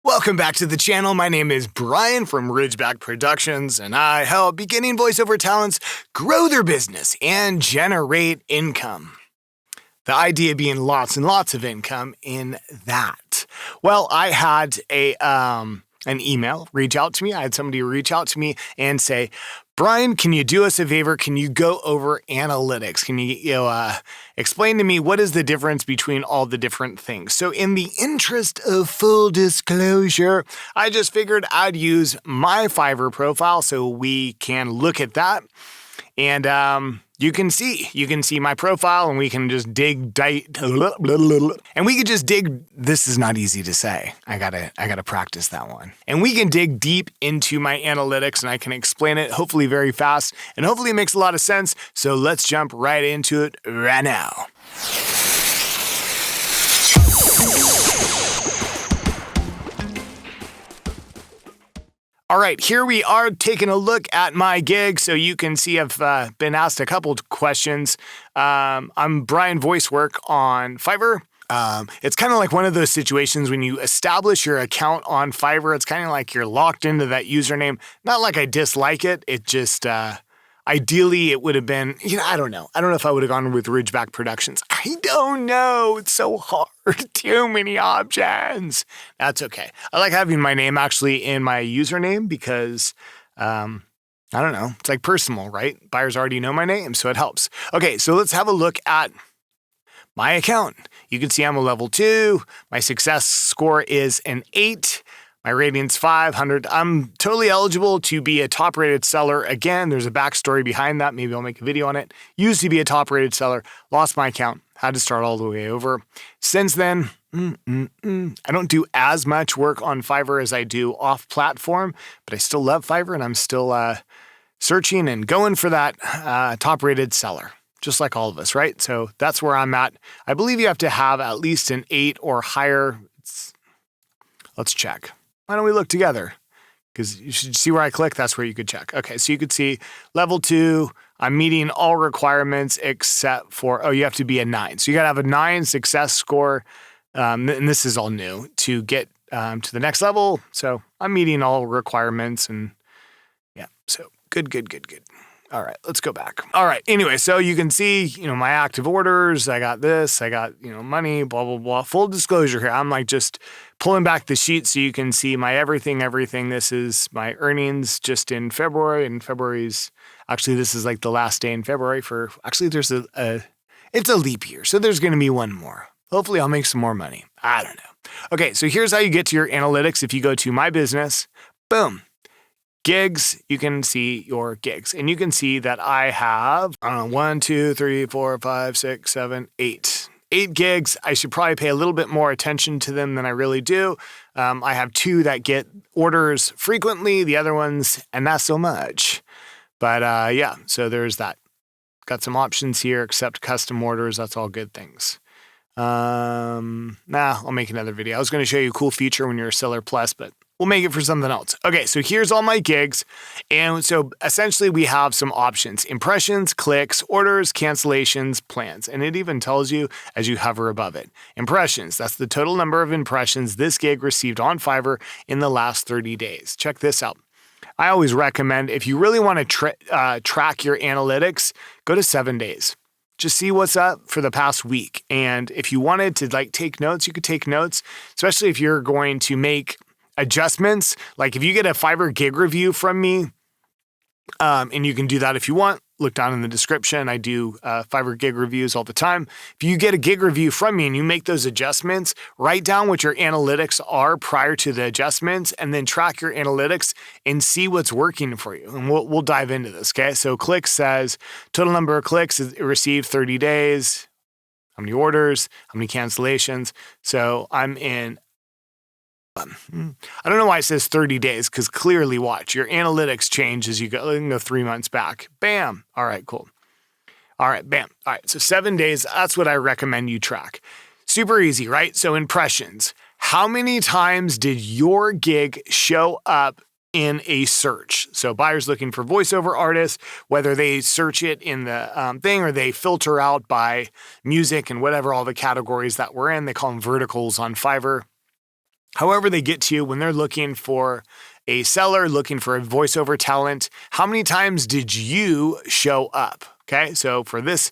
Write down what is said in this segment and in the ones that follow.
Welcome back to the channel. My name is Brian from Ridgeback Productions, and I help beginning voiceover talents grow their business and generate income. The idea being lots and lots of income in that. Well, I had an email reach out to me. I had somebody reach out to me and say, Brian, can you do us a favor? Can you go over analytics? Can you explain to me what is the difference between all the different things? So in the interest of full disclosure, I just figured I'd use my Fiverr profile so we can look at that. And you can see my profile, and we can just dig, and we could just dig. This is not easy to say. I gotta practice that one. And we can dig deep into my analytics, and I can explain it hopefully very fast, and hopefully it makes a lot of sense. So let's jump right into it right now. All right, here we are taking a look at my gig. So you can see I've been asked a couple of questions. I'm Brian VoiceWork on Fiverr. It's kind of like one of those situations when you establish your account on Fiverr, it's kind of like you're locked into that username. Not like I dislike it. It just, ideally it would have been, I don't know. I don't know if I would have gone with Ridgeback Productions. I don't know. It's so hard. Too many options. That's okay. I like having my name actually in my username because, I don't know. It's like personal, right? Buyers already know my name, so it helps. Okay, so let's have a look at my account. You can see I'm a level 2. My success score is an 8. My rating's 500. I'm totally eligible to be a top-rated seller. Again, there's a backstory behind that. Maybe I'll make a video on it. Used to be a top-rated seller, lost my account, had to start all the way over. Since then, I don't do as much work on Fiverr as I do off-platform, but I still love Fiverr, and I'm still searching and going for that top-rated seller, just like all of us, right? So that's where I'm at. I believe you have to have at least an 8 or higher. Let's check. Why don't we look together? Because you should see where I click. That's where you could check. Okay, so you could see level 2, I'm meeting all requirements except for, you have to be a 9. So you got to have a 9 success score. And this is all new to get to the next level. So I'm meeting all requirements, and yeah, so good. All right, let's go back. All right, anyway, so you can see, my active orders. I got this, I got, money, blah, blah, blah. Full disclosure here. I'm like just pulling back the sheet so you can see my everything. This is my earnings just in February, and this is like the last day in February there's it's a leap year. So there's going to be one more. Hopefully I'll make some more money. I don't know. Okay, so here's how you get to your analytics. If you go to my business, boom. Gigs, you can see your gigs. And you can see that I have, 1, 2, 3, 4, 5, 6, 7, 8. 8 gigs. I should probably pay a little bit more attention to them than I really do. I have 2 that get orders frequently, the other ones, and not so much. But yeah, so there's that. Got some options here, accept custom orders. That's all good things. I'll make another video. I was going to show you a cool feature when you're a Seller Plus, but we'll make it for something else. Okay, so here's all my gigs. And so essentially we have some options: impressions, clicks, orders, cancellations, plans. And it even tells you as you hover above it. Impressions, that's the total number of impressions this gig received on Fiverr in the last 30 days. Check this out. I always recommend, if you really want to track your analytics, go to 7 days. Just see what's up for the past week. And if you wanted to take notes, you could take notes, especially if you're going to make adjustments. Like if you get a Fiverr gig review from me, and you can do that if you want, look down in the description. I do Fiverr gig reviews all the time. If you get a gig review from me and you make those adjustments, write down what your analytics are prior to the adjustments, and then track your analytics and see what's working for you. And we'll dive into this, okay? So clicks says total number of clicks received 30 days, how many orders, how many cancellations. So I'm in I don't know why it says 30 days, because clearly, watch, your analytics change as you go. You can go 3 months back. Bam. All right, cool. All right, bam. All right, so 7 days, that's what I recommend you track. Super easy, right? So impressions. How many times did your gig show up in a search? So buyers looking for voiceover artists, whether they search it in the thing or they filter out by music and whatever all the categories that we're in, they call them verticals on Fiverr. however they get to you when they're looking for a seller, looking for a voiceover talent, how many times did you show up? Okay, so for this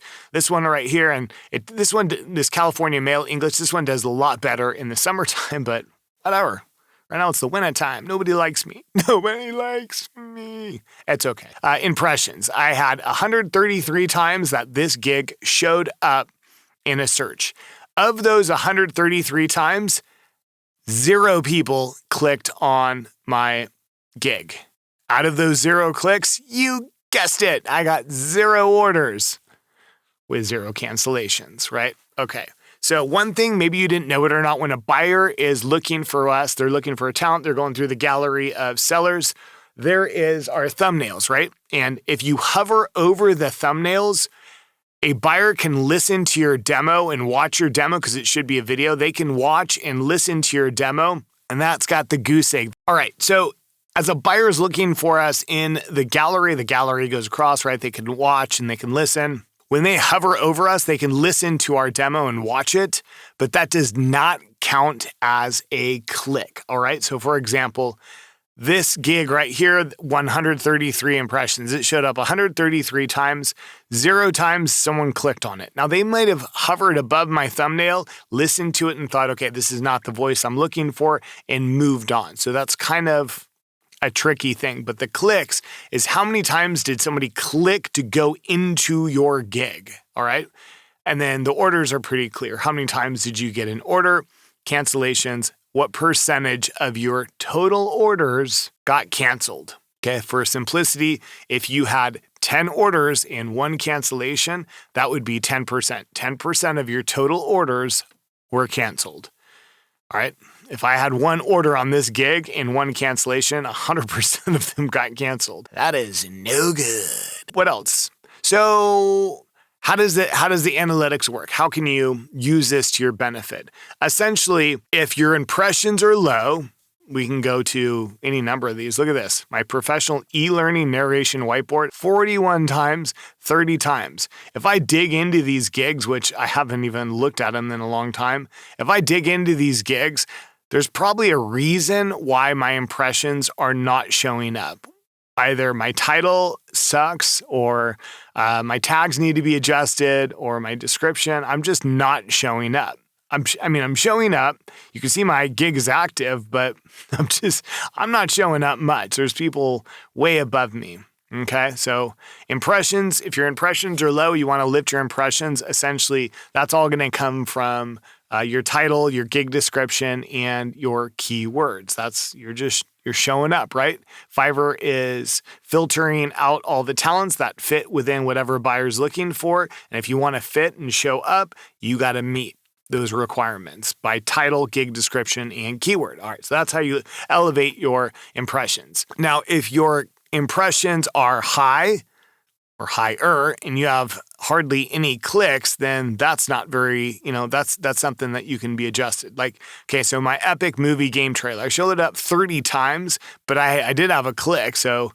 one right here, and this California Male English, this one does a lot better in the summertime, but whatever. Right now it's the winter time. Nobody likes me. Nobody likes me. It's okay. Impressions. I had 133 times that this gig showed up in a search. Of those 133 times, 0 people clicked on my gig. Out of those 0 clicks, you guessed it, I got 0 orders with 0 cancellations, right? Okay. So one thing, maybe you didn't know it or not, when a buyer is looking for us, they're looking for a talent, they're going through the gallery of sellers, there is our thumbnails, right? And if you hover over the thumbnails, a buyer can listen to your demo and watch your demo because it should be a video. They can watch and listen to your demo, and that's got the goose egg. All right, so as a buyer is looking for us in the gallery goes across, right? They can watch and they can listen. When they hover over us, they can listen to our demo and watch it, but that does not count as a click, all right? So for example, this gig right here, 133 impressions. It showed up 133 times, 0 times someone clicked on it. Now, they might have hovered above my thumbnail, listened to it, and thought, okay, this is not the voice I'm looking for, and moved on. So that's kind of a tricky thing. But the clicks is how many times did somebody click to go into your gig, all right? And then the orders are pretty clear. How many times did you get an order? Cancellations. What percentage of your total orders got canceled? Okay, for simplicity, if you had 10 orders and 1 cancellation, that would be 10%. 10% of your total orders were canceled. All right, if I had 1 order on this gig and 1 cancellation, 100% of them got canceled. That is no good. What else? So How does the analytics work? How can you use this to your benefit? Essentially, if your impressions are low, we can go to any number of these. Look at this. My professional e-learning narration whiteboard, 41 times, 30 times. If I dig into these gigs, which I haven't even looked at them in a long time, if I dig into these gigs, there's probably a reason why my impressions are not showing up. Either my title sucks, or my tags need to be adjusted, or my description, I'm just not showing up. I'm showing up. You can see my gig is active, but I'm not showing up much. There's people way above me. Okay, so impressions, if your impressions are low, you want to lift your impressions. Essentially, that's all going to come from your title, your gig description, and your keywords. You're showing up, right? Fiverr is filtering out all the talents that fit within whatever buyer's looking for. And if you want to fit and show up, you got to meet those requirements by title, gig description, and keyword. All right, so that's how you elevate your impressions. Now, if your impressions are high or higher and you have hardly any clicks, then that's not very, that's something that you can be adjusted. Like, okay, so my epic movie game trailer, I showed it up 30 times, but I did have a click. So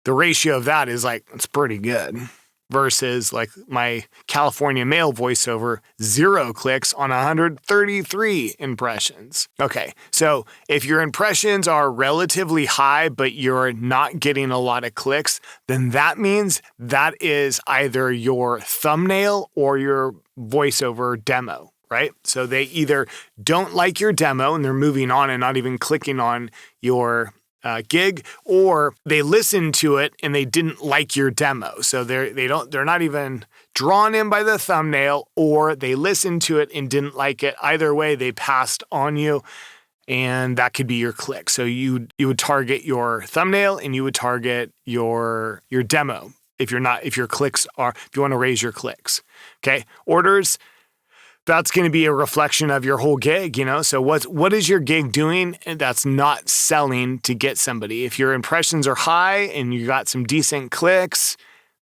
the ratio of that is it's pretty good. Versus like my California Male voiceover, 0 clicks on 133 impressions. Okay, so if your impressions are relatively high, but you're not getting a lot of clicks, then that means that is either your thumbnail or your voiceover demo, right? So they either don't like your demo and they're moving on and not even clicking on your gig, or they listened to it and they didn't like your demo. So they're not even drawn in by the thumbnail, or they listened to it and didn't like it. Either way, they passed on you, and that could be your click. So you would target your thumbnail and you would target your demo if you want to raise your clicks. Okay, orders. That's going to be a reflection of your whole gig, So what is your gig doing that's not selling to get somebody? If your impressions are high and you got some decent clicks,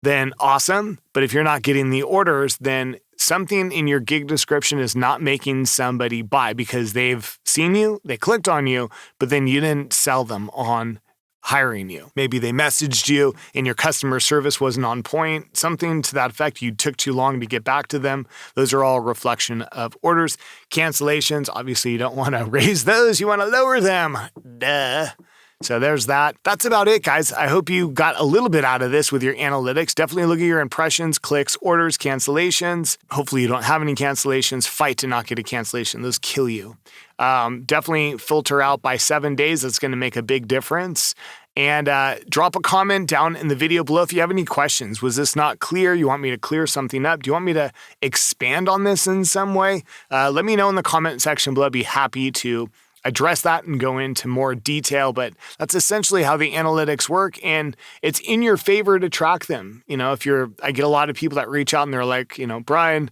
then awesome. But if you're not getting the orders, then something in your gig description is not making somebody buy because they've seen you, they clicked on you, but then you didn't sell them on hiring you. Maybe they messaged you and your customer service wasn't on point, something to that effect. You took too long to get back to them. Those are all a reflection of orders. Cancellations, obviously you don't want to raise those. You want to lower them. Duh. So there's that. That's about it, guys. I hope you got a little bit out of this with your analytics. Definitely look at your impressions, clicks, orders, cancellations. Hopefully you don't have any cancellations. Fight to not get a cancellation. Those kill you. Definitely filter out by 7 days. That's going to make a big difference. And drop a comment down in the video below if you have any questions. Was this not clear? You want me to clear something up? Do you want me to expand on this in some way? Let me know in the comment section below. I'd be happy to address that and go into more detail, but that's essentially how the analytics work, and it's in your favor to track them. I get a lot of people that reach out and they're like, Brian,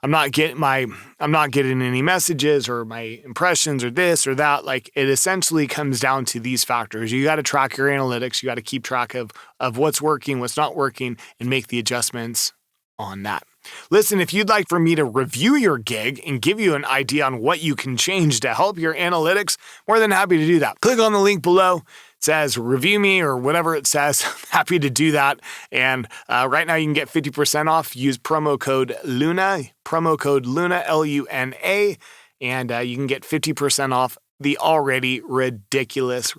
I'm not getting any messages or my impressions or this or that. Like, it essentially comes down to these factors. You got to track your analytics. You got to keep track of what's working, what's not working, and make the adjustments on that. Listen, if you'd like for me to review your gig and give you an idea on what you can change to help your analytics, more than happy to do that. Click on the link below. It says review me or whatever it says. Happy to do that. And right now you can get 50% off. Use promo code LUNA, LUNA, and you can get 50% off the already ridiculous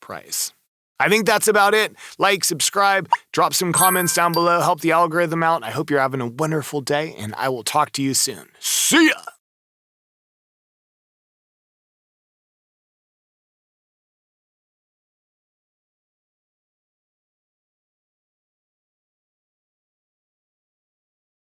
price. I think that's about it. Like, subscribe, drop some comments down below, help the algorithm out. I hope you're having a wonderful day, and I will talk to you soon. See ya!